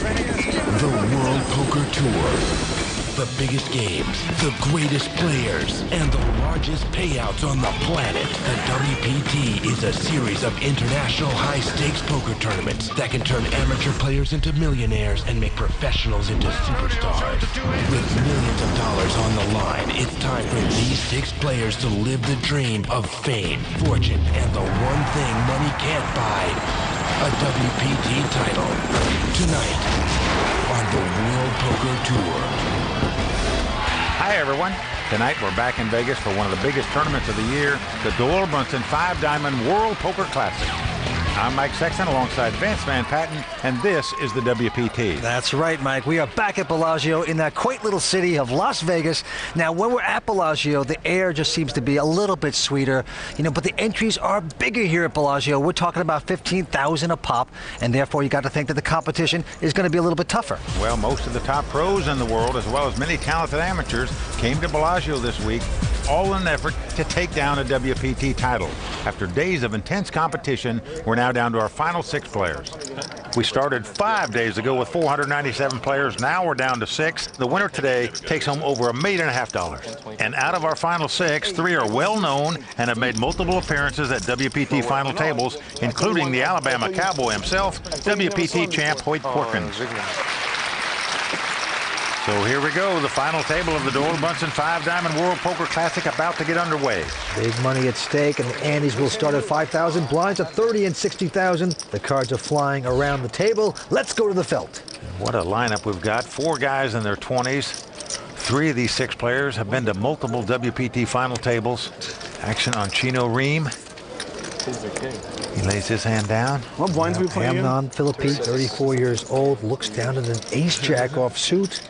The World Poker Tour. The biggest games, the greatest players, and the largest payouts on the planet. The WPT is a series of international high-stakes poker tournaments that can turn amateur players into millionaires and make professionals into superstars. With millions of dollars on the line, it's time for these 6 players to live the dream of fame, fortune, and the one thing money can't buy, a WPT title. Tonight on the World Poker Tour. Hi everyone. Tonight we're back in Vegas for one of the biggest tournaments of the year, the Doyle Brunson 5-Diamond World Poker Classic. I'm Mike Sexton alongside Vince Van Patten, and this is the WPT. That's right, Mike. We are back at Bellagio in that quaint little city of Las Vegas. Now, when we're at Bellagio, the air just seems to be a little bit sweeter, but the entries are bigger here at Bellagio. We're talking about 15,000 a pop, and therefore you got to think that the competition is going to be a little bit tougher. Well, most of the top pros in the world, as well as many talented amateurs, came to Bellagio this week, all in an effort to take down a WPT title. After days of intense competition, we're now down to our final 6 players. We started 5 days ago with 497 players. Now we're down to 6. The winner today takes home over $1.5 million. And out of our final 6, 3 are well known and have made multiple appearances at WPT final tables, including the Alabama Cowboy himself, WPT champ Hoyt Corkins. So here we go, the final table of the Doyle Brunson 5-Diamond World Poker Classic about to get underway. Big money at stake, and the antes will start at 5,000, blinds at 30 and 60,000. The cards are flying around the table. Let's go to the felt. What a lineup we've got. 4 guys in their 20s. 3 of these 6 players have been to multiple WPT final tables. Action on Chino Ream. He lays his hand down. What blinds we playing? Amnon Philippe, 34 years old, looks down at an ace-jack offsuit.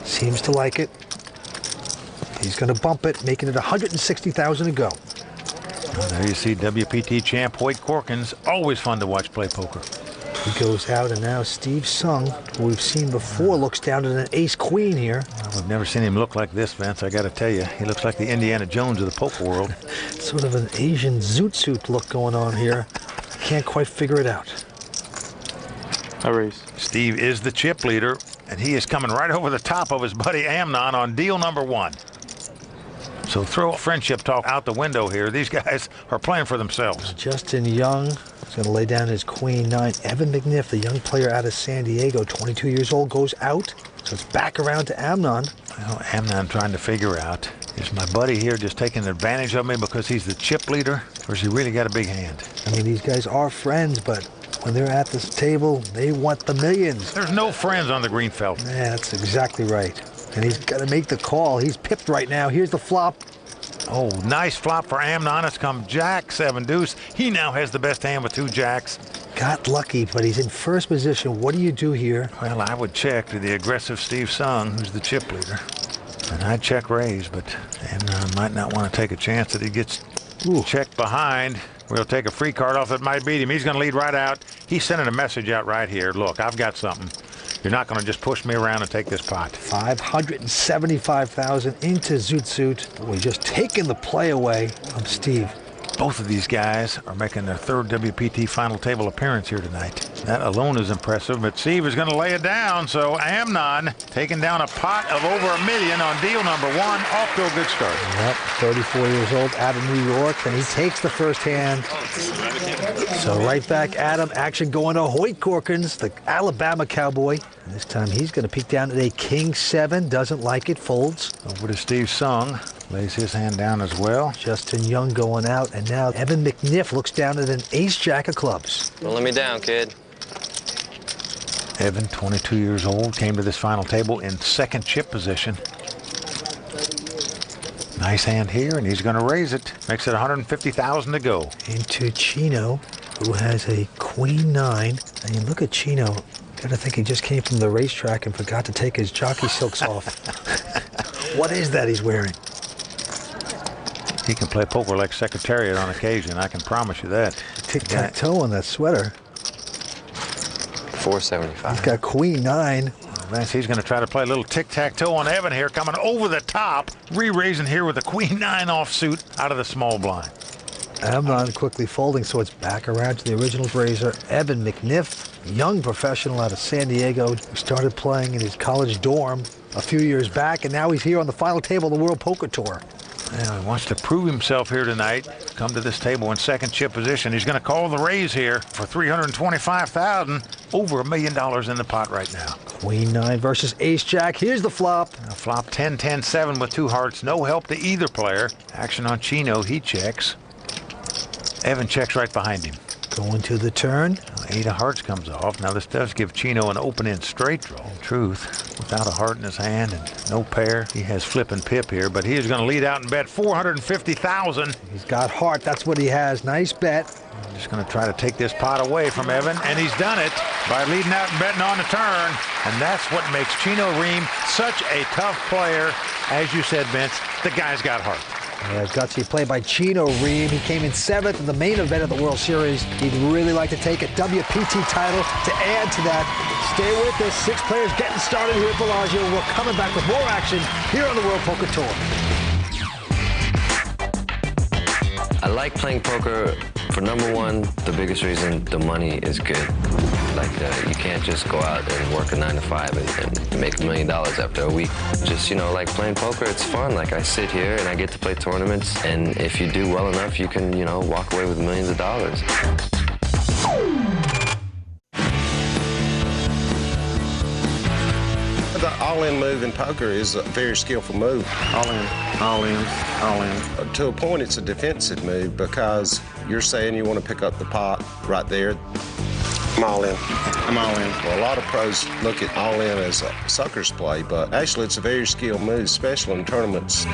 Seems to like it. He's going to bump it, making it 160,000 to go. Well, there you see WPT champ Hoyt Corkins. Always fun to watch play poker. He goes out, and now Steve Sung, who we've seen before, looks down at an ace-queen here. Well, we've never seen him look like this, Vince. I got to tell you, he looks like the Indiana Jones of the poker world. Sort of an Asian zoot suit look going on here. Can't quite figure it out. I raise. Steve is the chip leader, and he is coming right over the top of his buddy Amnon on deal number 1. So throw friendship talk out the window here. These guys are playing for themselves. Justin Young is going to lay down his queen 9. Evan McNiff, the young player out of San Diego, 22 years old, goes out. So it's back around to Amnon. Well, Amnon trying to figure out, is my buddy here just taking advantage of me because he's the chip leader, or has he really got a big hand? I mean, these guys are friends, but when they're at this table, they want the millions. There's no friends on the green felt. Yeah, that's exactly right. And he's got to make the call. He's pipped right now. Here's the flop. Oh, nice flop for Amnon. It's come Jack 7 deuce. He now has the best hand with 2 jacks. Got lucky, but he's in first position. What do you do here? Well, I would check to the aggressive Steve Sung, who's the chip leader. And I'd check raise, but Amnon might not want to take a chance that he gets checked behind. We'll take a free card off that might beat him. He's going to lead right out. He's sending a message out right here. Look, I've got something. You're not going to just push me around and take this pot. 575,000 into Zoot Suit. We're just taking the play away from Steve. Both of these guys are making their 3rd WPT final table appearance here tonight. That alone is impressive, but Steve is going to lay it down. So Amnon taking down a pot of over $1 million on deal number 1. Off to a good start. Yep, 34 years old, out of New York, and he takes the first hand. So right back at him. Action going to Hoyt Corkins, the Alabama Cowboy. And this time he's going to peek down at a king 7. Doesn't like it, folds. Over to Steve Sung. Lays his hand down as well. Justin Young going out, and now Evan McNiff looks down at an ace-jack of clubs. Don't let me down, kid. Evan, 22 years old, came to this final table in 2nd chip position. Nice hand here, and he's going to raise it. Makes it 150,000 to go. Into Chino, who has a queen 9. And you look at Chino, got to think he just came from the racetrack and forgot to take his jockey silks off. What is that he's wearing? He can play poker like Secretariat on occasion, I can promise you that. Tic-tac-toe on that sweater. 475. He's got queen 9. Vance, he's going to try to play a little tic-tac-toe on Evan here, coming over the top, re-raising here with a queen 9 offsuit out of the small blind. Amnon quickly folding, so it's back around to the original raiser, Evan McNiff. young professional out of San Diego who started playing in his college dorm a few years back, and now he's here on the final table of the World Poker Tour. Well, he wants to prove himself here tonight. Come to this table in second chip position. He's going to call the raise here for $325,000. Over $1 million in the pot right now. Queen 9 versus Ace Jack. Here's the flop. Now flop 10-10-7 with 2 hearts. No help to either player. Action on Chino. He checks. Evan checks right behind him. Going to the turn. 8 of hearts comes off. Now this does give Chino an open-end straight draw. In truth, without a heart in his hand and no pair, he has flip and pip here, but he is going to lead out and bet $450,000. He's got heart. That's what he has. Nice bet. Just going to try to take this pot away from Evan, and he's done it by leading out and betting on the turn. And that's what makes Chino Ream such a tough player. As you said, Vince, the guy's got heart. Yeah, gutsy play by Chino Ream. He came in 7th in the main event of the World Series. He'd really like to take a WPT title to add to that. Stay with us. 6 players getting started here at Bellagio. We're coming back with more action here on the World Poker Tour. I like playing poker for number one, the biggest reason, the money is good. Like you can't just go out and work a 9 to 5 and make $1 million after a week. Just, you know, like playing poker, it's fun. Like I sit here and I get to play tournaments, and if you do well enough, you can, you know, walk away with millions of dollars. The all-in move in poker is a very skillful move. All in, all in, all in. To a point, it's a defensive move because you're saying you want to pick up the pot right there. I'm all in. I'm all in. Well, a lot of pros look at all in as a sucker's play, but actually it's a very skilled move, especially in tournaments.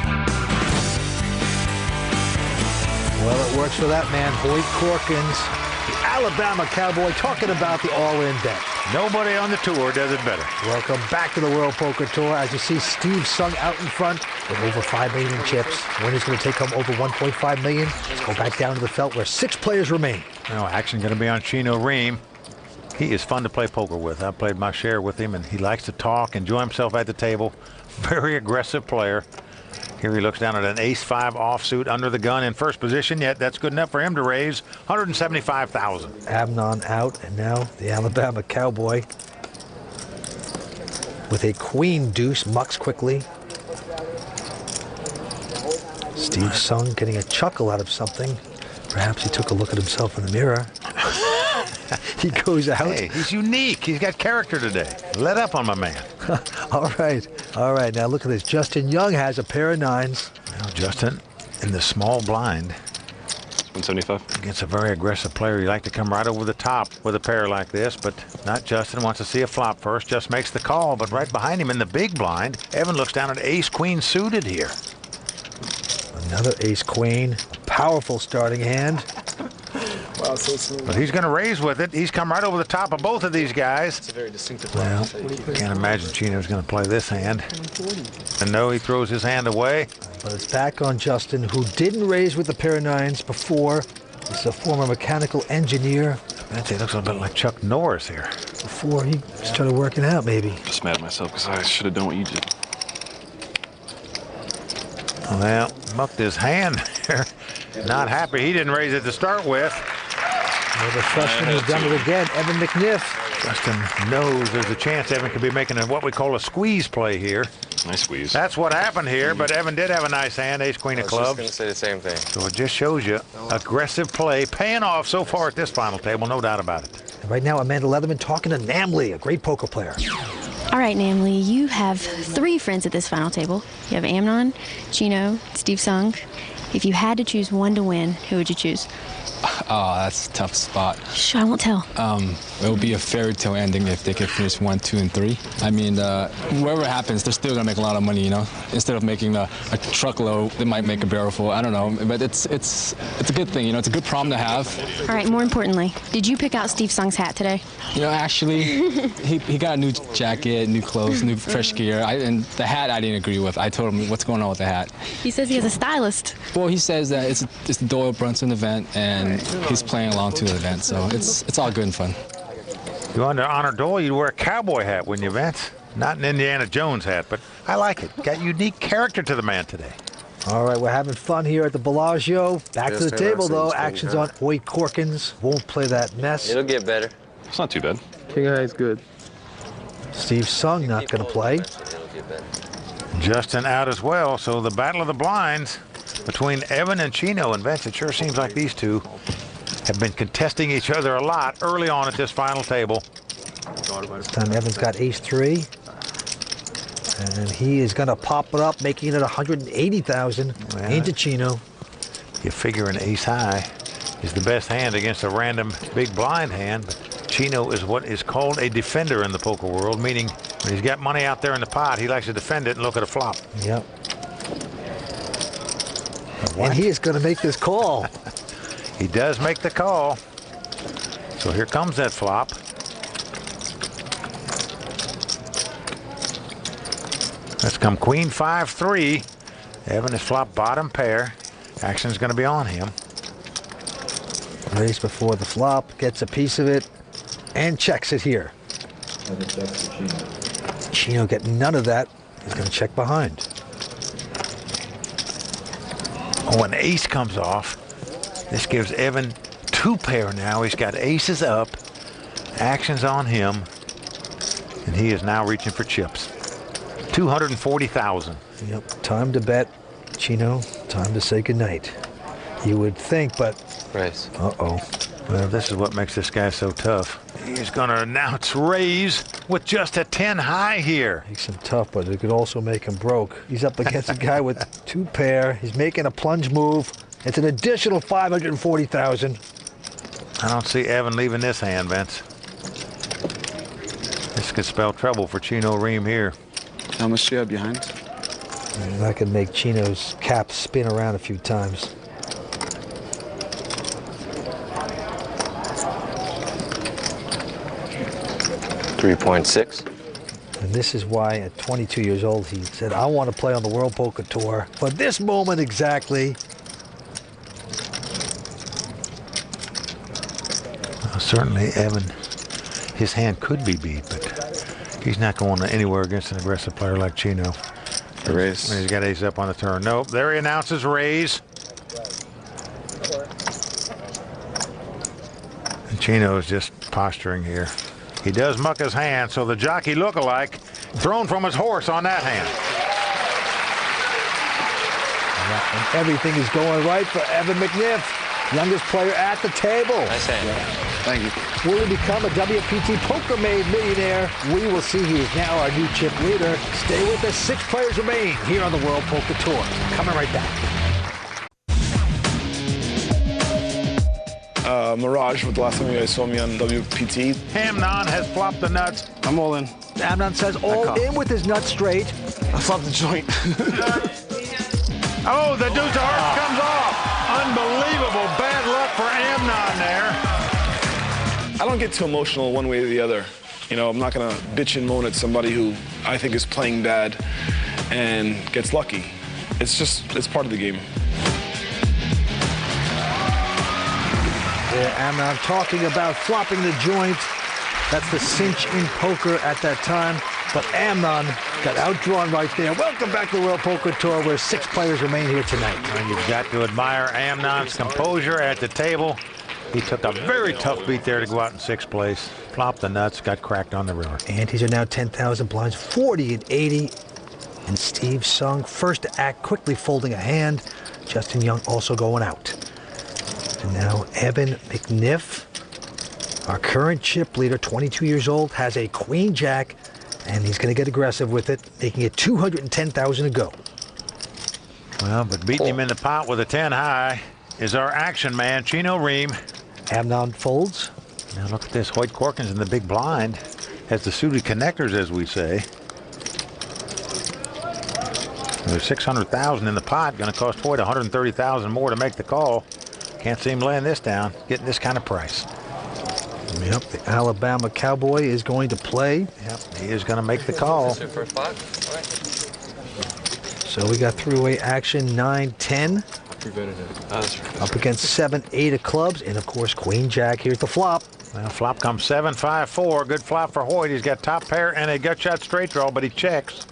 Well, it works for that man, Hoyt Corkins, the Alabama Cowboy, talking about the all-in bet. Nobody on the tour does it better. Welcome back to the World Poker Tour. As you see, Steve Sung out in front with over 5 million in chips. Winner's going to take home over 1.5 million. Let's go back down to the felt where 6 players remain. Now action going to be on Chino Ream. He is fun to play poker with. I've played my share with him, and he likes to talk, enjoy himself at the table. Very aggressive player. Here he looks down at an ace-5 offsuit under the gun in first position, yet that's good enough for him to raise $175,000. Amnon out, and now the Alabama Cowboy with a queen deuce, mucks quickly. Steve Sung getting a chuckle out of something. Perhaps he took a look at himself in the mirror. He goes out. Hey, he's unique. He's got character today. Let up on my man. All right. All right. Now look at this. Justin Young has a pair of 9s. Now Justin in the small blind. 175. Against a very aggressive player. You like to come right over the top with a pair like this, but not Justin. Wants to see a flop first. Just makes the call, but right behind him in the big blind, Evan looks down at ace-queen suited here. Another ace-queen. Powerful starting hand. Wow, so smooth. But he's going to raise with it. He's come right over the top of both of these guys. It's a very distinctive Well, Can't imagine Chino's going to play this hand. And no, he throws his hand away. but it's back on Justin, who didn't raise with the pair of 9s before. He's a former mechanical engineer. I'd say he looks a little bit like Chuck Norris here. Before he started working out, maybe. Just mad at myself because I should have done what you did. Well, mucked his hand there. Not happy. He didn't raise it to start with. Another freshman who's done it again, Evan McNiff. Justin knows there's a chance Evan could be making what we call a squeeze play here. Nice squeeze. That's what happened here, but Evan did have a nice hand, ace-queen of I was just going clubs. to say the same thing. So it just shows you aggressive play paying off so far at this final table, no doubt about it. And right now, Amanda Leatherman talking to Namley, a great poker player. All right, Namley, you have 3 friends at this final table. You have Amnon, Chino, Steve Sung. If you had to choose one to win, who would you choose? Oh, that's a tough spot. Shh, I won't tell. It would be a fairy tale ending if they could finish 1, 2, and 3. I mean, whatever happens, they're still gonna make a lot of money, you know. Instead of making a truckload, they might make a barrelful. I don't know, but it's a good thing, you know. It's a good problem to have. All right, more importantly, did you pick out Steve Sung's hat today? You know, actually, he got a new jacket, new clothes, new fresh gear. And the hat I didn't agree with. I told him what's going on with the hat. He says he has a stylist. Well, he says that it's the Doyle Brunson event, and he's playing along to the event, so it's all good and fun. You want to honor Doyle, you'd wear a cowboy hat, wouldn't you, Vince? Not an Indiana Jones hat, but I like it. Got unique character to the man today. All right, we're having fun here at the Bellagio. Back to the Just table, though. interesting, Action's huh? on Hoyt Corkins. Won't play that mess. It'll get better. It's not too bad. King high is good. Steve Sung not going to play. Justin out as well, so the battle of the blinds between Evan and Chino and Vince. It sure seems like these two have been contesting each other a lot early on at this final table. This time Evan's got ace-3. And he is going to pop it up, making it 180,000 into Chino. You figure an ace high is the best hand against a random big blind hand. But Chino is what is called a defender in the poker world, meaning when he's got money out there in the pot, he likes to defend it and look at a flop. Yep. And he is going to make this call. He does make the call. So here comes that flop. Let's come queen 5-3. Evan has flopped bottom pair. Action's going to be on him. Raise before the flop, gets a piece of it, and checks it here. Chino getting none of that. He's going to check behind. Oh, an ace comes off. This gives Evan 2 pair now. He's got aces up. Action's on him. And he is now reaching for chips. 240,000. Yep, time to bet. Chino, time to say goodnight. You would think, but... Raise. Uh-oh. Well, this is what makes this guy so tough. He's going to announce raise with just a 10 high here. Makes him tough, but it could also make him broke. He's up against a guy with 2 pair. He's making a plunge move. It's an additional 540,000. I don't see Evan leaving this hand, Vince. This could spell trouble for Chino Ream here. How much do you have behind? And that could make Chino's cap spin around a few times. $3.6. And this is why at 22 years old he said, I want to play on the World Poker Tour for this moment exactly. Well, certainly Evan, his hand could be beat, but he's not going anywhere against an aggressive player like Chino. Raise. He's got ace up on the turn. Nope, there he announces raise. And Chino is just posturing here. He does muck his hand, so the jockey look-alike thrown from his horse on that hand. Yeah, and everything is going right for Evan McNiff, youngest player at the table. Nice hand. Thank you. Will he become a WPT poker-made millionaire? We will see. He is now our new chip leader. Stay with us. 6 players remain here on the World Poker Tour. Coming right back. Mirage with the last time you guys saw me on WPT. Amnon has flopped the nuts. I'm all in. Amnon says all in with his nuts straight. I flopped the joint. Oh, the deuce of hearts comes off. Unbelievable bad luck for Amnon there. I don't get too emotional one way or the other. You know, I'm not going to bitch and moan at somebody who I think is playing bad and gets lucky. It's part of the game. Yeah, Amnon talking about flopping the joint. That's the cinch in poker at that time. But Amnon got outdrawn right there. Welcome back to the World Poker Tour, where 6 players remain here tonight. And you've got to admire Amnon's composure at the table. He took a very tough beat there to go out in 6th place. Flopped the nuts, got cracked on the river. Antes are now 10,000 blinds, 40 and 80. And Steve Sung, first to act, quickly folding a hand. Justin Young also going out. And now Evan McNiff, our current chip leader, 22 years old, has a queen jack, and he's going to get aggressive with it, making it 210,000 to go. Well, but beating him in the pot with a 10 high is our action man, Chino Ream. Amnon folds. Now look at this. Hoyt Corkins in the big blind has the suited connectors, as we say. There's 600,000 in the pot. Going to cost Hoyt 130,000 more to make the call. Can't see him laying this down, getting this kind of price. Yep, the Alabama Cowboy is going to play. Yep, he is going to make the call. So we got three-way action, 9-10. Up against 7-8 of clubs, and of course, Queen Jack. Here's the flop. Well, flop comes 7-5-4. Good flop for Hoyt. He's got top pair and a gut shot straight draw, but he checks.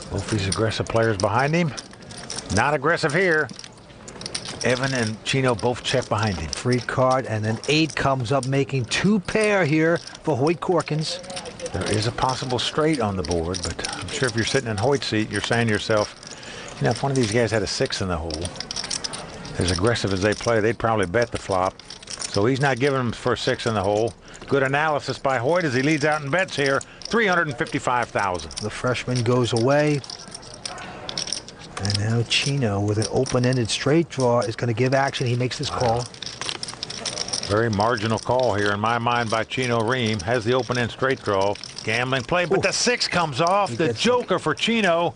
Both these aggressive players behind him. Not aggressive here. Evan and Chino both check behind him. Free card, and then 8 comes up, making 2 pair here for Hoyt Corkins. There is a possible straight on the board, but I'm sure if you're sitting in Hoyt's seat, you're saying to yourself, you know, if one of these guys had a 6 in the hole, as aggressive as they play, they'd probably bet the flop. So he's not giving them for a 6 in the hole. Good analysis by Hoyt as he leads out in bets here, 355,000. The freshman goes away. And now Chino, with an open-ended straight draw, is going to give action. He makes this call. Very marginal call here in my mind by Chino Ream. Has the open-end straight draw. Gambling play, but the 6 comes off. The joker for Chino.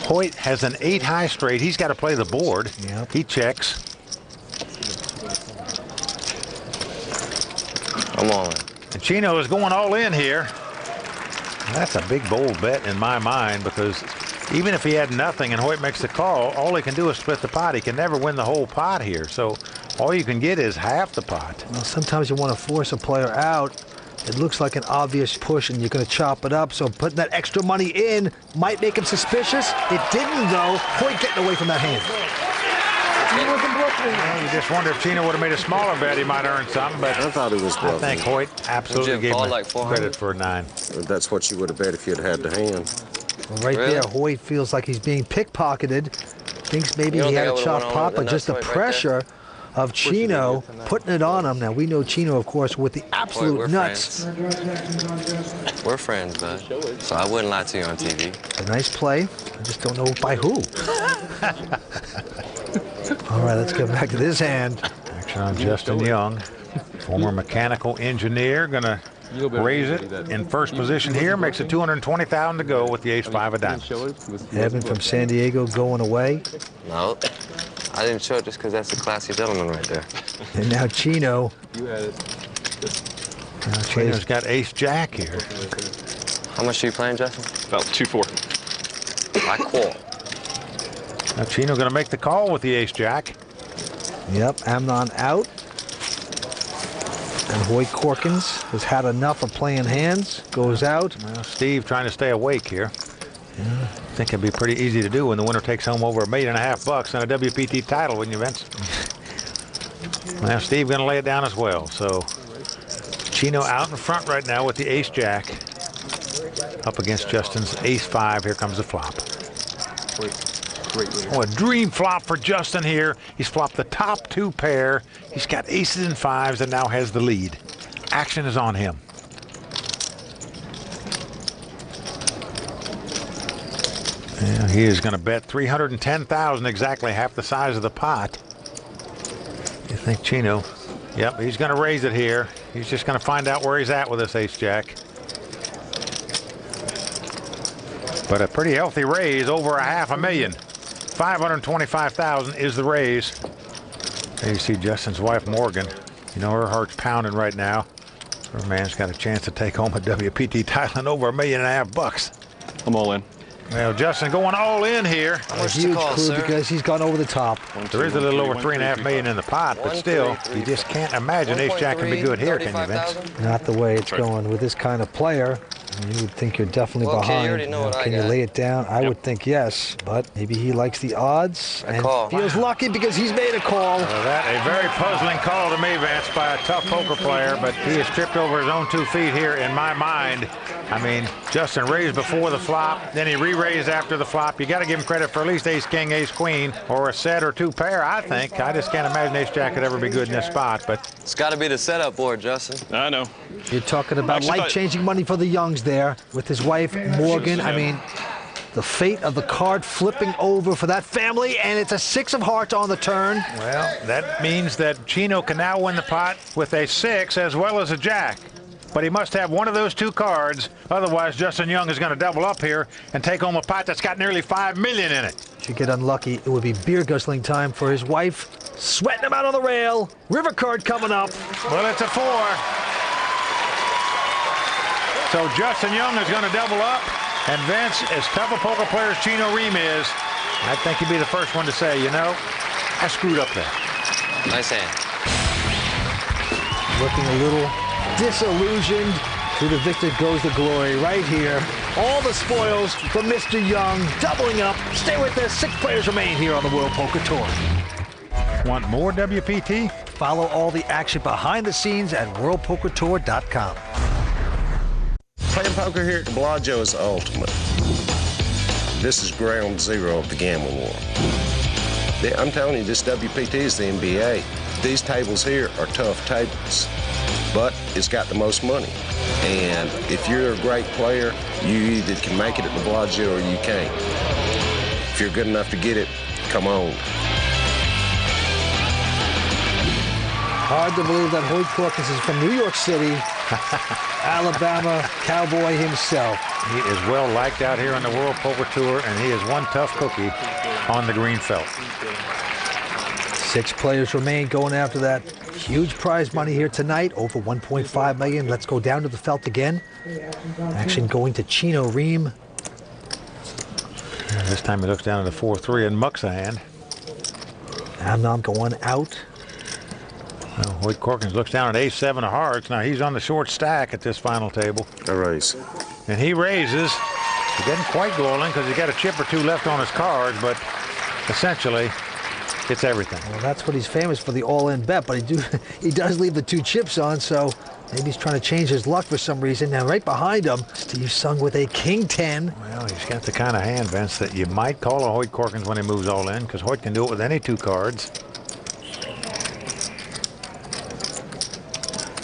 Hoyt has an 8 high straight. He's got to play the board. Yep. He checks. I'm all in. And Chino is going all in here. That's a big bold bet in my mind, because even if he had nothing and Hoyt makes the call, all he can do is split the pot. He can never win the whole pot here. So all you can get is half the pot. Well, sometimes you want to force a player out. It looks like an obvious push, and you're going to chop it up. So putting that extra money in might make him suspicious. It didn't, though. Hoyt getting away from that hand. Well, you just wonder if Chino would have made a smaller bet, he might earn something. But I thought it was I think Hoyt absolutely gave him like credit for a 9. That's what you would have bet if you'd had the hand. Well, right there, Hoyt feels like he's being pickpocketed. Thinks maybe he had a chop pot, but just the pressure of Chino putting it on him. Now, we know Chino, of course, with the absolute nuts. We're friends, bud. So I wouldn't lie to you on TV. A nice play. I just don't know by who. All right, let's get back to this hand. Action on Justin Young, former mechanical engineer, gonna raise it in first position here. Makes it 220,000 to go with the ace-5 of diamonds. Evan from San Diego going away. No, I didn't show it just because that's a classy gentleman right there. And now Chino. Chino's got ace-jack here. How much are you playing, Justin? About 2-4. I call. Now Chino gonna make the call with the ace-jack. Yep, Amnon out. And Hoyt Corkins has had enough of playing hands. Goes out. Well, Steve trying to stay awake here. Yeah. I think it'd be pretty easy to do when the winner takes home over $1.5 million and a WPT title, wouldn't you, Vince? Now Steve gonna lay it down as well. So Chino out in front right now with the ace-jack. Up against Justin's ace-5. Here comes the flop. Oh, a dream flop for Justin here. He's flopped the top 2 pair. He's got aces and 5s and now has the lead. Action is on him. Yeah, he is going to bet 310,000, exactly half the size of the pot. You think Chino? Yep, he's going to raise it here. He's just going to find out where he's at with this ace-jack. But a pretty healthy raise, over $500,000. 525,000 is the raise. There you see Justin's wife, Morgan. You know, her heart's pounding right now. Her man's got a chance to take home a WPT title and over $1.5 million. I'm all in. Well, Justin going all in here. A huge clue because he's gone over the top. There is a little over $3.5 million in the pot, but still, you just can't imagine ace-jack can be good here, can you, Vince? Not the way it's going with this kind of player. You would think you're definitely behind. Can you lay it down? I would think yes, but maybe he likes the odds and feels lucky because he's made a call. That a very puzzling call to me, Vince, by a tough poker player, but he has tripped over his own 2 feet here in my mind. I mean, Justin raised before the flop, then he re-raised after the flop. You got to give him credit for at least ace-king, ace-queen, or a set or 2 pair, I think. I just can't imagine ace-jack could ever be good in this spot, but it's got to be the setup board, Justin. I know. You're talking about life-changing money for the Youngs there with his wife, Morgan. I mean, the fate of the card flipping over for that family, and it's a 6 of hearts on the turn. Well, that means that Chino can now win the pot with a 6 as well as a jack. But he must have one of those 2 cards. Otherwise, Justin Young is going to double up here and take home a pot that's got nearly $5 million in it. If you get unlucky, it would be beer guzzling time for his wife. Sweating him out on the rail. River card coming up. Well, it's a 4. So Justin Young is going to double up. And Vince, as tough a poker player as Chino Ream is, I think he'd be the first one to say, you know, I screwed up there. Nice hand. Looking a little disillusioned. To the victor goes the glory right here. All the spoils from Mr. Young, doubling up. Stay with us. 6 players remain here on the World Poker Tour. Want more WPT? Follow all the action behind the scenes at worldpokertour.com. Playing poker here at the Bellagio is the ultimate. This is ground zero of the gambling world. I'm telling you, this WPT is the NBA. These tables here are tough tables, but it's got the most money. And if you're a great player, you either can make it at the Bellagio or you can't. If you're good enough to get it, come on. Hard to believe that Hoyt Corkins is from New York City, Alabama cowboy himself. He is well liked out here on the World Poker Tour, and he is one tough cookie on the green felt. 6 players remain going after that huge prize money here tonight, over $1.5 million. Let's go down to the felt again. Action going to Chino Ream. And this time he looks down at the 4-3 and mucks a hand. Amnon going out. Well, Hoyt Corkins looks down at ace-7 of hearts. Now he's on the short stack at this final table. I raise. And he raises. He doesn't quite go all in because he's got a chip or 2 left on his cards, but essentially it's everything. Well, that's what he's famous for, the all-in bet, but he does leave the 2 chips on, so maybe he's trying to change his luck for some reason. Now right behind him, Steve Sung with a king 10. Well, he's got the kind of hand, Vince, that you might call a Hoyt Corkins when he moves all in, because Hoyt can do it with any 2 cards.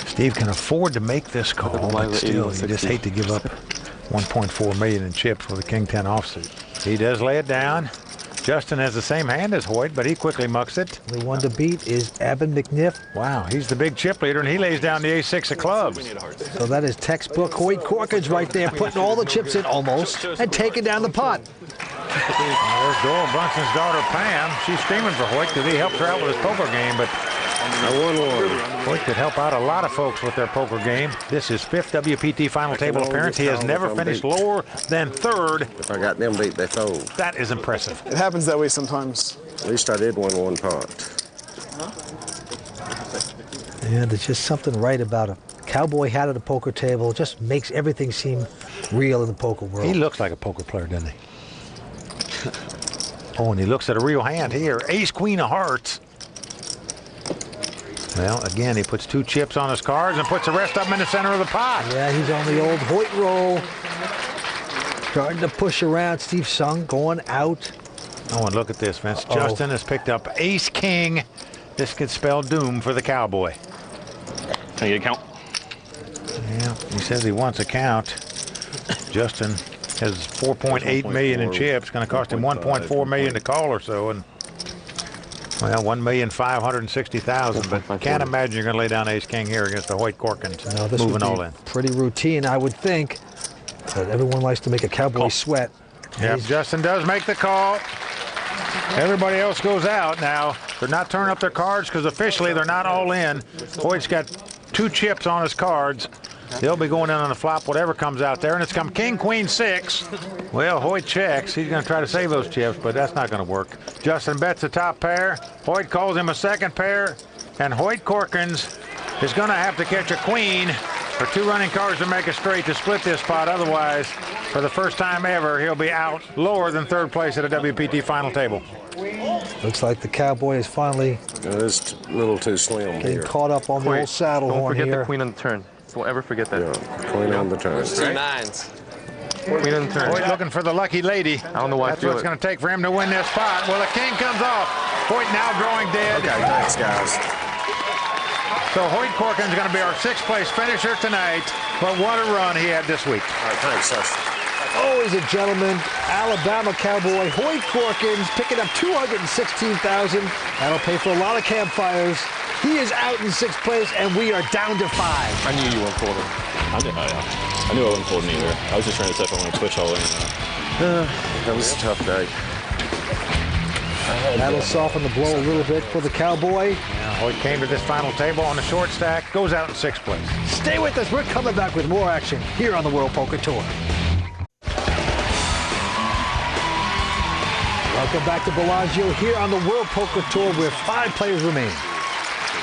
Steve can afford to make this call, but still, you just hate to give up $1.4 million in chips with a king 10 offsuit. He does lay it down. Justin has the same hand as Hoyt, but he quickly mucks it. The one to beat is Evan McNiff. Wow, he's the big chip leader, and he lays down the ace-6 of clubs. So that is textbook Hoyt Corkins right there, putting all the chips in almost and taking down the pot. There's Doyle Brunson's daughter, Pam. She's screaming for Hoyt because he helped her out with his poker game, but I won one. Hoyt could help out a lot of folks with their poker game. This is 5th WPT final table appearance. He has never finished lower than 3rd. If I got them beat, they fold. That is impressive. It happens that way sometimes. At least I did win 1 pot. Yeah, there's just something right about a cowboy hat at a poker table. It just makes everything seem real in the poker world. He looks like a poker player, doesn't he? Oh, and he looks at a real hand here. Ace-Queen of hearts. Well, again, he puts 2 chips on his cards and puts the rest of them in the center of the pot. Yeah, he's on the old Hoyt roll. Starting to push around. Steve Sung going out. Oh, and look at this, Vince. Justin has picked up ace-king. This could spell doom for the cowboy. Can I get a count? Yeah, he says he wants a count. Justin has 4.8 million in chips. Going to cost him 1.4 million to call or so, and well, 1,560,000. But can't imagine you're going to lay down ace-king here against the Hoyt Corkins. No, this moving would be all in. Pretty routine, I would think. But everyone likes to make a cowboy sweat. Yeah, Justin does make the call. Everybody else goes out now. They're not turning up their cards because officially they're not all in. Hoyt's got 2 chips on his cards. They'll be going in on the flop, whatever comes out there, and it's come king, queen, 6. Well, Hoyt checks. He's going to try to save those chips, but that's not going to work. Justin bets the top pair. Hoyt calls him a second pair, and Hoyt Corkins is going to have to catch a queen or 2 running cards to make a straight to split this pot. Otherwise, for the first time ever, he'll be out lower than 3rd place at a WPT final table. Looks like the cowboy is finally It's a little too slim getting here. caught up on the old saddle Don't horn forget here. the queen on the turn. Don't ever forget that. Yeah, queen on the turn. 2 9s. Queen on the turn. Hoyt looking for the lucky lady. I don't know why I That's feel what it's it. going to take for him to win this pot. Well, the king comes off. Hoyt now drawing dead. Okay, thanks, guys. So Hoyt Corkins is going to be our 6th place finisher tonight. But what a run he had this week. All right, thanks, Justin. Always a gentleman, Alabama cowboy Hoyt Corkins picking up $216,000. That'll pay for a lot of campfires. He is out in 6th place, and we are down to 5. I knew you weren't folding. I knew I wasn't folding either. I was just trying to see if I want to push all in. That was a tough day. That'll soften the blow a little bit for the cowboy. Now, Hoyt came to this final table on the short stack, goes out in 6th place. Stay with us. We're coming back with more action here on the World Poker Tour. Welcome back to Bellagio here on the World Poker Tour where 5 players remain.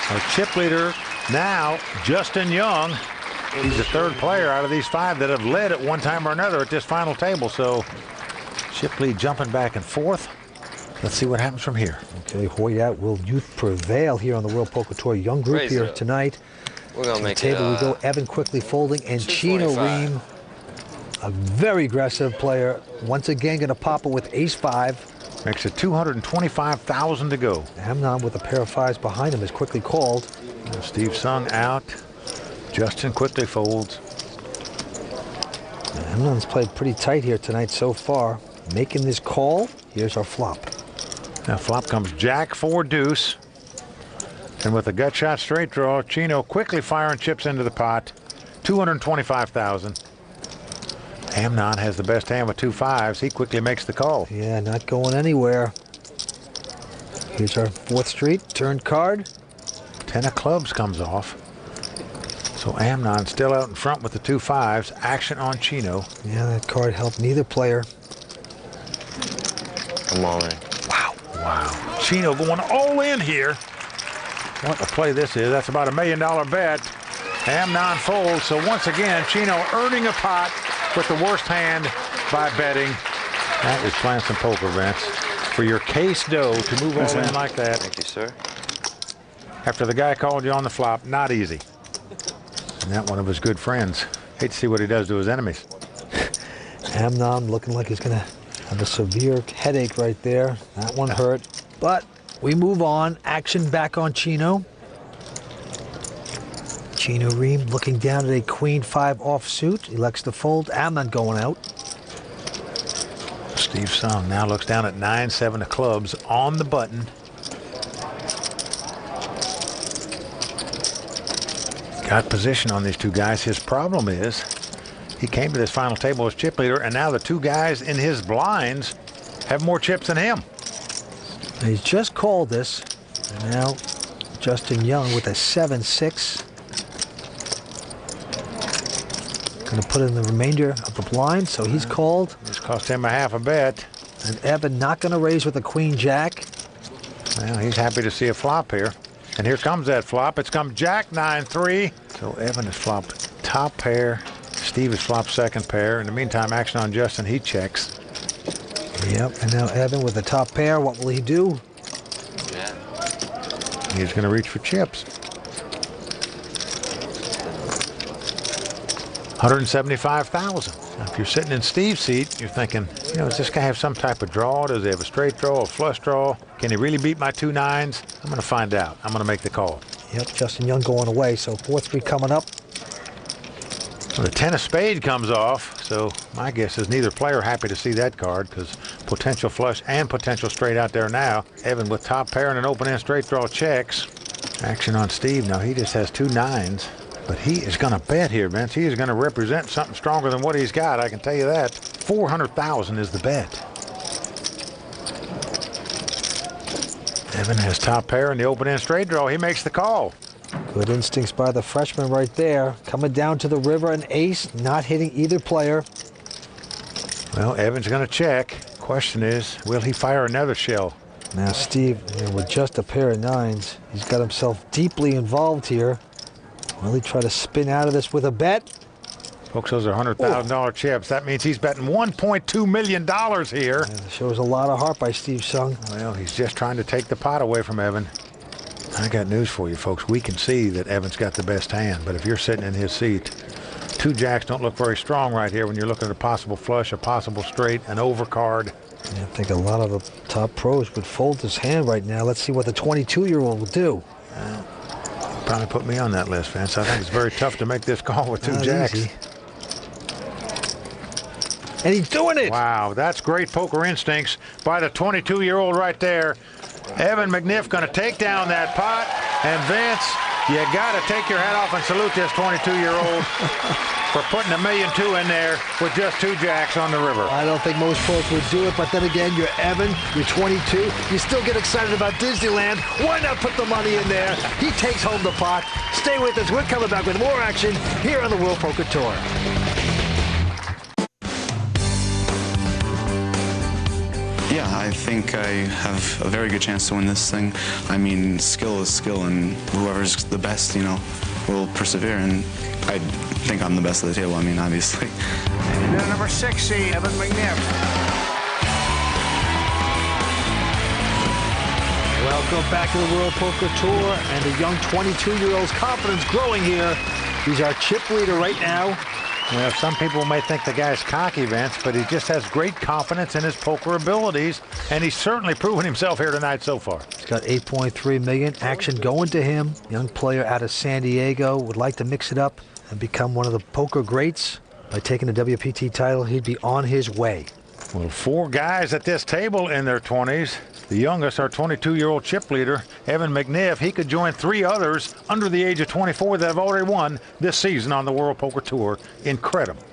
Our chip leader now, Justin Young, He's the third player out of these 5 that have led at one time or another at this final table. So Shipley jumping back and forth. Let's see what happens from here. Okay, Hoyt, will youth prevail here on the World Poker Tour? Young group Raise here it up. tonight. We're going to make it. Table we go. Evan quickly folding, and Chino 225. Ream, a very aggressive player. Once again, going to pop it with ace-5. Makes it 225,000 to go. Amnon with a pair of 5s behind him is quickly called. Steve Sung out. Justin quickly folds. Amnon's played pretty tight here tonight so far. Making this call. Here's our flop. Now flop comes Jack 4 deuce. And with a gut shot straight draw, Chino quickly firing chips into the pot. 225,000. Amnon has the best hand with 2 5s. He quickly makes the call. Yeah, not going anywhere. Here's our 4th street, turned card. 10 of clubs comes off. So Amnon still out in front with the 2 5s. Action on Chino. Yeah, that card helped neither player. I'm all in. Wow. Chino going all in here. What a play this is. That's about $1 million bet. Amnon folds. So once again, Chino earning a pot with the worst hand by betting. That is playing some poker, Vince. For your case dough to move all in like that. Thank you, sir. After the guy called you on the flop, not easy. And that one of his good friends. Hate to see what he does to his enemies. Amnon looking like he's going to have a severe headache right there. That one hurt. But we move on. Action back on Chino. Chino Ream looking down at a queen 5 offsuit. Elects to fold. Amnon going out. Steve Sung now looks down at 9-7 of clubs on the button. Got position on these 2 guys. His problem is he came to this final table as chip leader, and now the 2 guys in his blinds have more chips than him. He's just called this. And now Justin Young with a 7-6. Going to put in the remainder of the blind, so he's called. This cost him a half a bet. And Evan not going to raise with a queen jack. Well, he's happy to see a flop here. And here comes that flop. It's come Jack 9-3. So Evan has flopped top pair. Steve has flopped second pair. In the meantime, action on Justin. He checks. Yep, and now Evan with the top pair. What will he do? Yeah. He's going to reach for chips. 175,000. Now, if you're sitting in Steve's seat, you're thinking, you know, does this guy have some type of draw? Does he have a straight draw, a flush draw? Can he really beat my 2 9s? I'm going to find out. I'm going to make the call. Yep, Justin Young going away, so 4-3 coming up. Well, the 10 of spades comes off, so my guess is neither player happy to see that card because potential flush and potential straight out there now. Evan with top pair and an open-end straight draw checks. Action on Steve. Now he just has 2 9s, but he is going to bet here, Vince. He is going to represent something stronger than what he's got, I can tell you that. 400,000 is the bet. Evan has top pair and the open-end straight draw. He makes the call. Good instincts by the freshman right there. Coming down to the river, an ace, not hitting either player. Well, Evan's going to check. Question is, will he fire another shell? Now Steve, with just a pair of 9s, he's got himself deeply involved here. Will he try to spin out of this with a bet? Folks, those are $100,000 chips. That means he's betting $1.2 million here. Yeah, shows a lot of heart by Steve Sung. Well, he's just trying to take the pot away from Evan. I got news for you, folks. We can see that Evan's got the best hand, but if you're sitting in his seat, 2 jacks don't look very strong right here when you're looking at a possible flush, a possible straight, an overcard. Yeah, I think a lot of the top pros would fold this hand right now. Let's see what the 22-year-old will do. Probably put me on that list, Vince. I think it's very tough to make this call with 2 jacks. Easy. And he's doing it. Wow, that's great poker instincts by the 22-year-old right there. Evan McNiff going to take down that pot. And Vince, you got to take your hat off and salute this 22-year-old for putting $1.2 million in there with just 2 jacks on the river. I don't think most pros would do it, but then again, you're Evan, you're 22. You still get excited about Disneyland. Why not put the money in there? He takes home the pot. Stay with us. We're coming back with more action here on the World Poker Tour. Yeah, I think I have a very good chance to win this thing. I mean, skill is skill, and whoever's the best, you know, will persevere, and I think I'm the best of the table. I mean, obviously. And then number 6 seed, Evan McNiff. Welcome back to the World Poker Tour, and the young 22-year-old's confidence growing here. He's our chip leader right now. Well, some people may think the guy's cocky, Vince, but he just has great confidence in his poker abilities, and he's certainly proven himself here tonight so far. He's got $8.3 million. Action going to him. Young player out of San Diego, would like to mix it up and become one of the poker greats. By taking the WPT title, he'd be on his way. Well, 4 guys at this table in their 20s. The youngest, our 22-year-old chip leader, Evan McNiff, he could join 3 others under the age of 24 that have already won this season on the World Poker Tour. Incredible.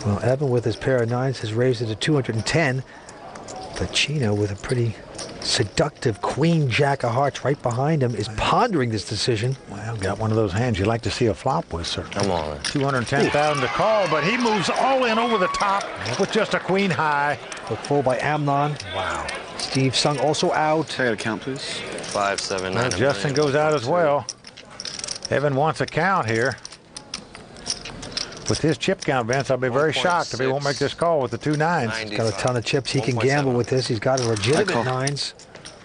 Well, Evan with his pair of 9s has raised it to 210. But Chino with a pretty seductive Queen Jack of Hearts right behind him is pondering this decision. Well, got one of those hands you like to see a flop with, sir. Come on. 210,000 to call, but he moves all in over the top with just a queen high. Put full by Amnon. Wow. Steve Sung also out. I got a count, please. 5, 7, 9. Well, Justin goes out as well. Evan wants a count here. With his chip count, Vince, I'll be very shocked if he won't make this call with the 2 9s. He's got a ton of chips. He can gamble with this. He's got a legitimate 9s.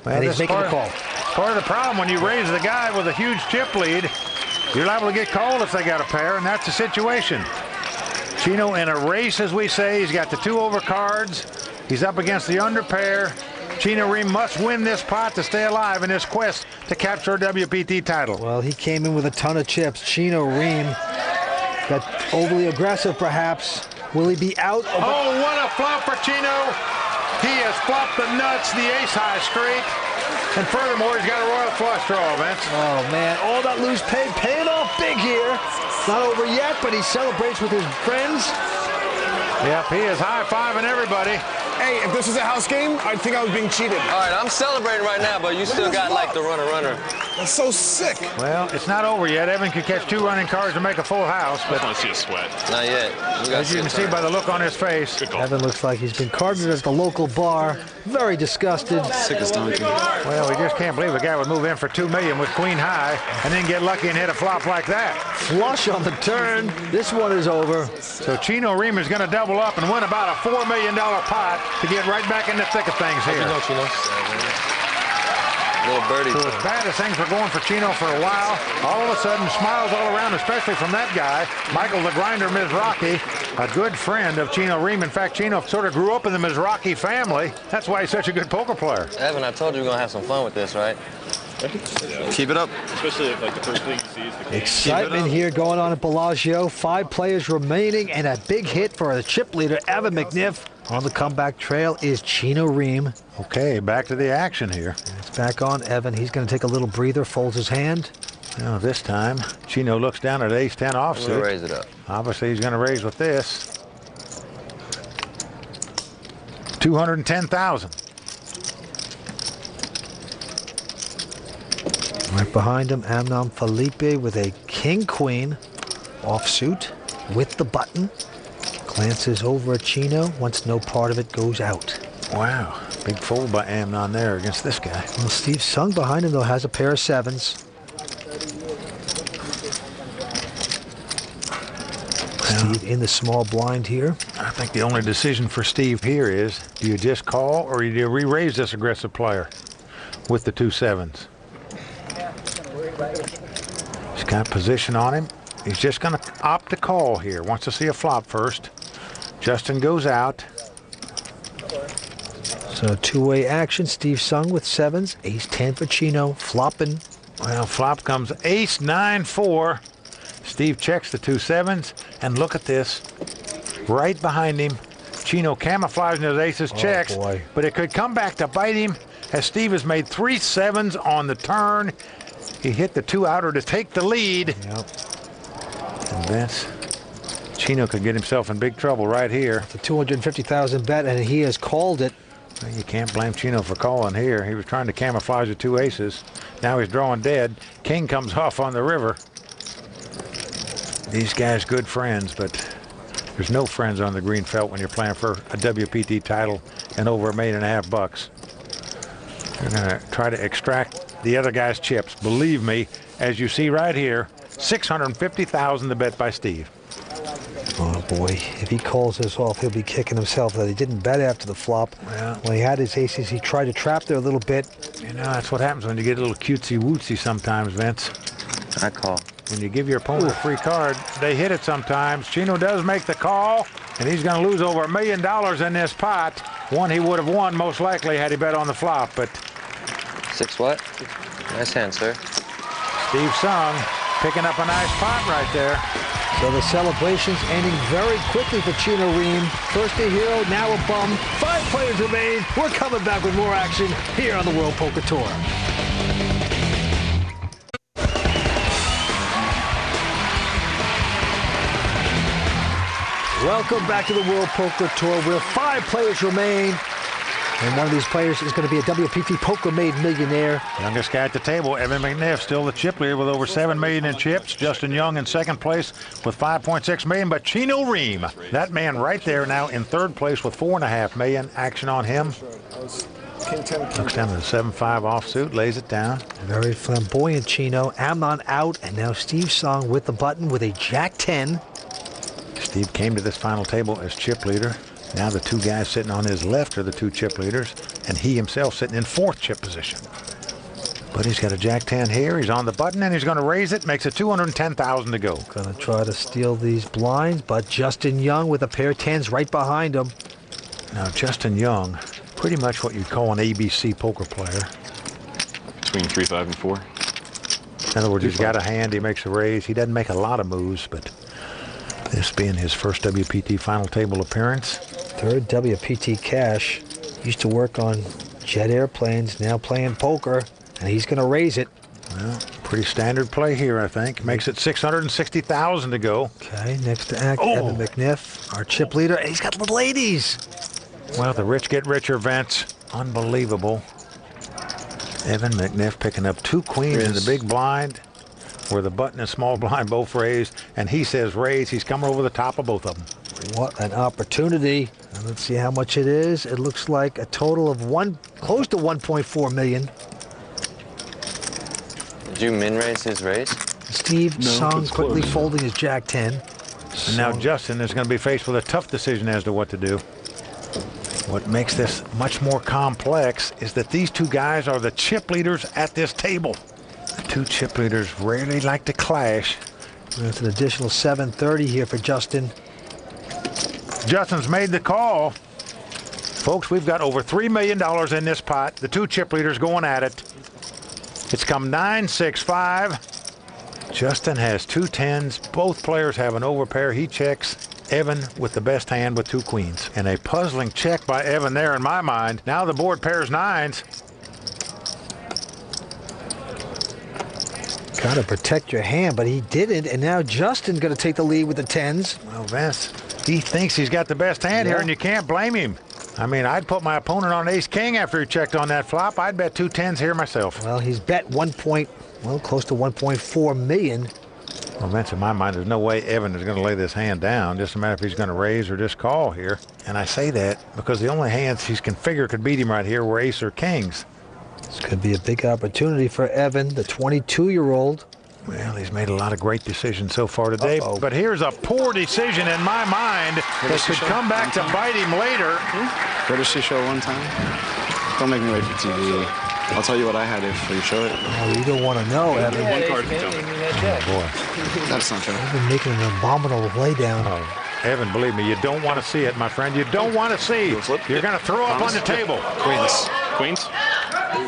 Well, and he's making a call. Part of the problem when you raise the guy with a huge chip lead, you're liable to get called if they got a pair, and that's the situation. Chino in a race, as we say. He's got the 2 overcards. He's up against the under pair. Chino Ream must win this pot to stay alive in his quest to capture a WPT title. Well, he came in with a ton of chips. Chino Ream got overly aggressive, perhaps. Will he be out? Oh, what a flop for Chino. He has flopped the nuts, the ace-high straight. And furthermore, he's got a royal flush draw, Vince. Oh, man, all that loose paying off big here. Not over yet, but he celebrates with his friends. Yep, he is high-fiving everybody. Hey, if this was a house game, I'd think I was being cheated. All right, I'm celebrating right now, but you still got like the runner. That's so sick. Well, it's not over yet. Evan could catch 2 running cards and make a full house, but I want to see a sweat. Not yet. as you can see by the look on his face, Evan looks like he's been carded at the local bar. Very disgusted. Sick as donkey. well, we just can't believe a guy would move in for $2 million with queen high and then get lucky and hit a flop like that. Flush on the turn. This one is over. So Chino Ream is going to double up and win about a $4 million pot to get right back in the thick of things here. Little birdie. So as bad as things were going for Chino for a while, all of a sudden smiles all around, especially from that guy, Michael the Grinder Mizrachi, a good friend of Chino Ream. In fact, Chino sort of grew up in the Mizrachi family. That's why he's such a good poker player. Evan, I told you we're going to have some fun with this, right? Keep it up. Especially if like the first thing you see is the king. Excitement here going on at Bellagio. 5 players remaining and a big hit for the chip leader, Evan McNiff. On the comeback trail is Chino Ream. Okay, back to the action here. It's back on Evan. He's going to take a little breather, folds his hand. Now this time, Chino looks down at ace-10 I'm offsuit. going to raise it up. Obviously, he's going to raise with this. 210,000. Right behind him, Amnon Felipe with a king-queen offsuit with the button. Glances over at Chino. Once no part of it goes out. Wow, big fold by Amnon there against this guy. Well, Steve Sung behind him, though, has a pair of 7s. Steve in the small blind here. I think the only decision for Steve here is, do you just call or do you re-raise this aggressive player with the 2 7s? He's got position on him. He's just going to opt to call here. Wants to see a flop first. Justin goes out. So 2-way action. Steve Sung with 7s. Ace-10 for Chino. Flopping. Well, flop comes ace-9-4. Steve checks the 2 7s. And look at this. Right behind him. Chino camouflaging his aces checks. Boy. But it could come back to bite him as Steve has made 3 7s on the turn. He hit the 2 outer to take the lead. Yep. And Vince, Chino could get himself in big trouble right here. The 250,000 bet, and he has called it. Well, you can't blame Chino for calling here. He was trying to camouflage the 2 aces. Now he's drawing dead. King comes off on the river. These guys good friends, but there's no friends on the green felt when you're playing for a WPT title and over $1.5 million. They're going to try to extract the other guy's chips. Believe me, as you see right here, $650,000 to bet by Steve. Oh boy, if he calls this off, he'll be kicking himself that he didn't bet after the flop. Well, when he had his aces, he tried to trap there a little bit. You know, that's what happens when you get a little cutesy-wootsy sometimes, Vince. I call. When you give your opponent a free card, they hit it sometimes. Chino does make the call, and he's going to lose over $1 million in this pot. One he would have won most likely had he bet on the flop, but... 6 what? Nice hand, sir. Steve Sung picking up a nice pot right there. So the celebrations ending very quickly for Chino Ream. First a hero, now a bum. 5 players remain. We're coming back with more action here on the World Poker Tour. Welcome back to the World Poker Tour, where 5 players remain. And one of these players is going to be a WPT Poker-made millionaire. Youngest guy at the table, Evan McNiff, still the chip leader with over $7 million in chips. Justin Young in second place with $5.6 million. But Chino Ream, that man right there now in third place with $4.5 million. Action on him. Looks down to the 7-5 offsuit, lays it down. Very flamboyant Chino. Amnon out, and now Steve Sung with the button with a Jack-10. Steve came to this final table as chip leader. Now the 2 guys sitting on his left are the 2 chip leaders, and he himself sitting in 4th chip position. But he's got a Jack-10 here. He's on the button, and he's going to raise it. Makes it $210,000 to go. Going to try to steal these blinds, but Justin Young with a pair of 10s right behind him. Now Justin Young, pretty much what you'd call an ABC poker player. Between 3, 5, and 4. In other words, he's got a hand. He makes a raise. He doesn't make a lot of moves, but this being his first WPT final table appearance. 3rd WPT cash. Used to work on jet airplanes, now playing poker, and he's going to raise it. Well, pretty standard play here, I think. Makes it $660,000 to go. Okay, next to act, Evan McNiff, our chip leader, and he's got little ladies. Well, the rich get richer, Vince. Unbelievable. Evan McNiff picking up 2 queens in the big blind, where the button and small blind both raised, and he says raise. He's coming over the top of both of them. What an opportunity. And let's see how much it is. It looks like a total of close to 1.4 million. Did you min raise his raise? Steve Sung quickly folding his Jack-10. And now Justin is going to be faced with a tough decision as to what to do. What makes this much more complex is that these 2 guys are the chip leaders at this table. The 2 chip leaders rarely like to clash. That's an additional 730 here for Justin. Justin's made the call. Folks, we've got over $3 million in this pot. The 2 chip leaders going at it. It's come 9-6-5. Justin has 2 10s. Both players have an overpair. He checks. Evan with the best hand with 2 queens. And a puzzling check by Evan there in my mind. Now the board pairs 9s. Got to protect your hand, but he didn't. And now Justin's going to take the lead with the 10s. Well, Vince, he thinks he's got the best hand here, and you can't blame him. I mean, I'd put my opponent on ace-king after he checked on that flop. I'd bet 2 10s here myself. Well, he's bet close to 1.4 million. Well, Vince, in my mind, there's no way Evan is going to lay this hand down. Just a matter if he's going to raise or just call here. And I say that because the only hands he's configured could beat him right here were ace or kings. This could be a big opportunity for Evan, the 22-year-old. Well, he's made a lot of great decisions so far today. But here's a poor decision in my mind that could come back to bite him later. Courtesy show one time. Don't make me wait for TV. I'll tell you what I had if you show it. Oh, you don't want to know, Evan. One card can tell me. Oh, boy. That's not true. I've been making an abominable laydown. Oh, Evan, believe me, you don't want to see it, my friend. You don't want to see. You're going to throw up on the table. Queens. Queens?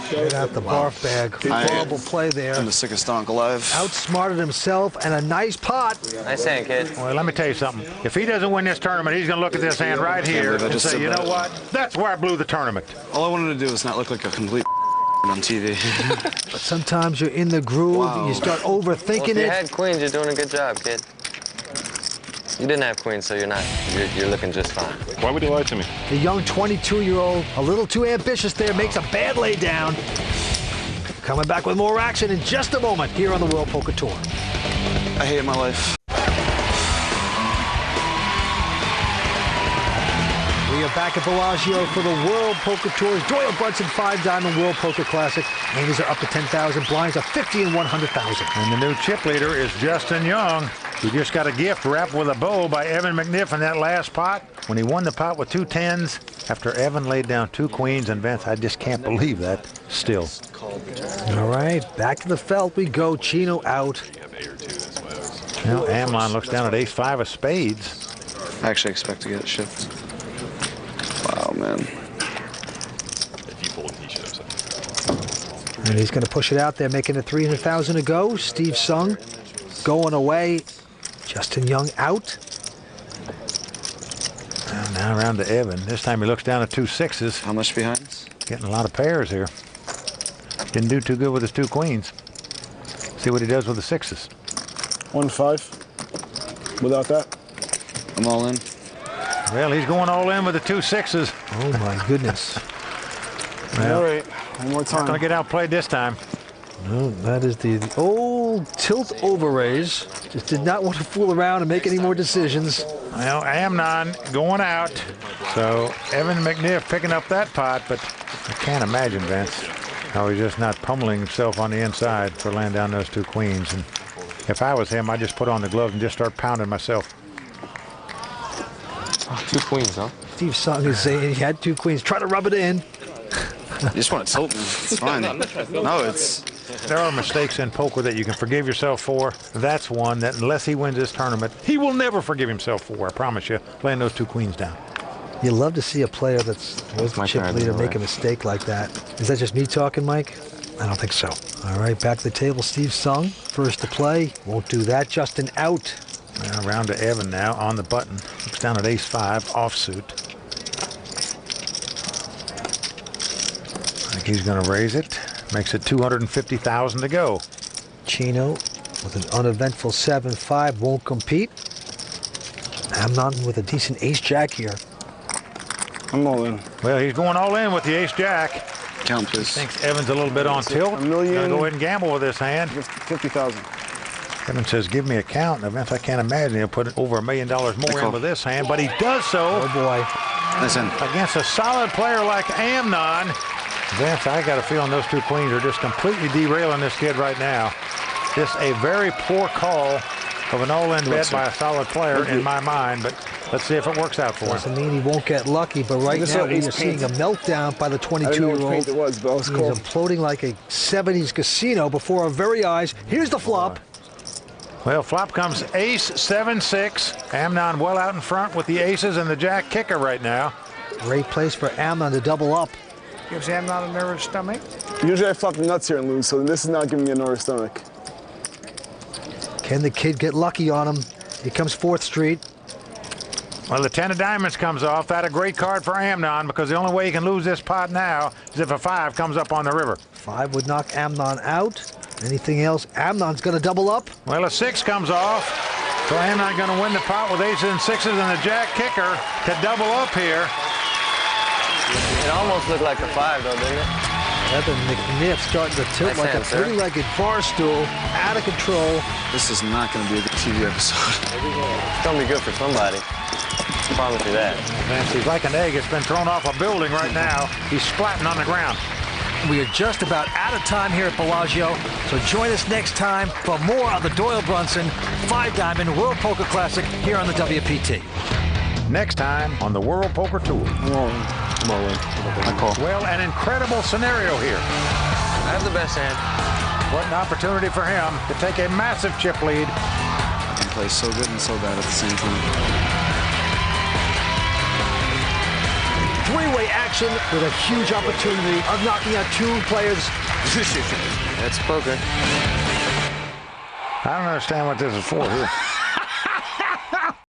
Get out the barf bag. Horrible play there. I'm the sickest donk alive. Outsmarted himself, and a nice pot. Nice hand, kid. Well, let me tell you something. If he doesn't win this tournament, he's going to look at this hand right here and say, you know what? That's where I blew the tournament. All I wanted to do was not look like a complete on TV. But sometimes you're in the groove, and you start overthinking If you it. had queens, you're doing a good job, kid. You didn't have queens, so you're looking just fine. Why would he lie to me? The young 22-year-old, a little too ambitious there, makes a bad lay down. Coming back with more action in just a moment here on the World Poker Tour. I hate my life. We are back at Bellagio for the World Poker Tour's Doyle Brunson 5-Diamond World Poker Classic. Andes are up to 10,000, blinds are 50 and 100,000. And the new chip leader is Justin Young, who just got a gift wrapped with a bow by Evan McNiff in that last pot when he won the pot with 2 10s after Evan laid down 2 queens. And Vince, I just can't believe that still. All right, back to the felt we go. Chino out. Now Amlon looks down at ace-5 of spades. I actually expect to get it shipped. Wow, man. If you fold, he should have something. And he's going to push it out there, making it 300,000 to go. Steve Sung going away. Justin Young out. And now around to Evan. This time he looks down at 2 6s. How much behind? Getting a lot of pairs here. Didn't do too good with his 2 queens. See what he does with the 6s. 1-5. Without that, I'm all in. Well, he's going all in with the 2 6s. Oh, my goodness. Well, all right, one more time. Not going to get outplayed this time. No, that is the old tilt over raise. Just did not want to fool around and make any more decisions. Well, Amnon going out. So Evan McNiff picking up that pot, but I can't imagine, Vince, how he's just not pummeling himself on the inside for laying down those 2 queens. And if I was him, I'd just put on the gloves and just start pounding myself. Oh, 2 queens, huh? Steve Sung is saying he had 2 queens. Try to rub it in. You just want to tilt me. It's fine. No, it's... There are mistakes in poker that you can forgive yourself for. That's one that, unless he wins this tournament, he will never forgive himself for, I promise you, laying those 2 queens down. You love to see a player that's was the chip leader make a mistake like that. Is that just me talking, Mike? I don't think so. All right, back to the table. Steve Sung, first to play. Won't do that. Justin out. Now round to Evan now on the button. Looks down at ace-5 offsuit. I think he's going to raise it. Makes it 250,000 to go. Chino with an uneventful 7-5 won't compete. Amnon with a decent ace-jack here. I'm all in. Well, he's going all in with the ace-jack. Count, please. Thinks Evan's a little bit on tilt. $1 million. Gonna go ahead and gamble with this hand. 50,000. Evan says, give me a count. Now, Vince, I can't imagine he'll put over $1 million more in with this hand, but he does so. Oh, boy. Listen. Against a solid player like Amnon. Vince, I got a feeling those 2 queens are just completely derailing this kid right now. Just a very poor call of an all-in bet by a solid player in my mind, but let's see if it works out for him. Doesn't mean he won't get lucky, but right now we are seeing a meltdown by the 22-year-old. He's imploding like a 70s casino before our very eyes. Here's the flop. Well, flop comes ace 7-6. Amnon well out in front with the aces and the jack kicker right now. Great place for Amnon to double up. Gives Amnon a nervous stomach. Usually I flop the nuts here and lose, so this is not giving me a nervous stomach. Can the kid get lucky on him? Here comes 4th Street. Well, the 10 of diamonds comes off. That's a great card for Amnon because the only way he can lose this pot now is if a 5 comes up on the river. 5 would knock Amnon out. Anything else? Amnon's going to double up. Well, a 6 comes off. So Amnon going to win the pot with aces and 6s and the jack kicker to double up here. It almost looked like a 5, though, didn't it? Evan McNiff starting to tilt like a 3-legged bar stool, out of control. This is not going to be a good TV episode. It's going to be good for somebody. I promise you that. Vince, he's like an egg. It's been thrown off a building right now. He's splatting on the ground. We are just about out of time here at Bellagio, so join us next time for more of the Doyle Brunson 5-Diamond World Poker Classic here on the WPT. Next time on the World Poker Tour. I'm all in. I'm all in. I call. Well, an incredible scenario here. I have the best hand. What an opportunity for him to take a massive chip lead. I can play so good and so bad at the same time. 3-way action with a huge opportunity of knocking out 2 players. That's poker. I don't understand what this is for here.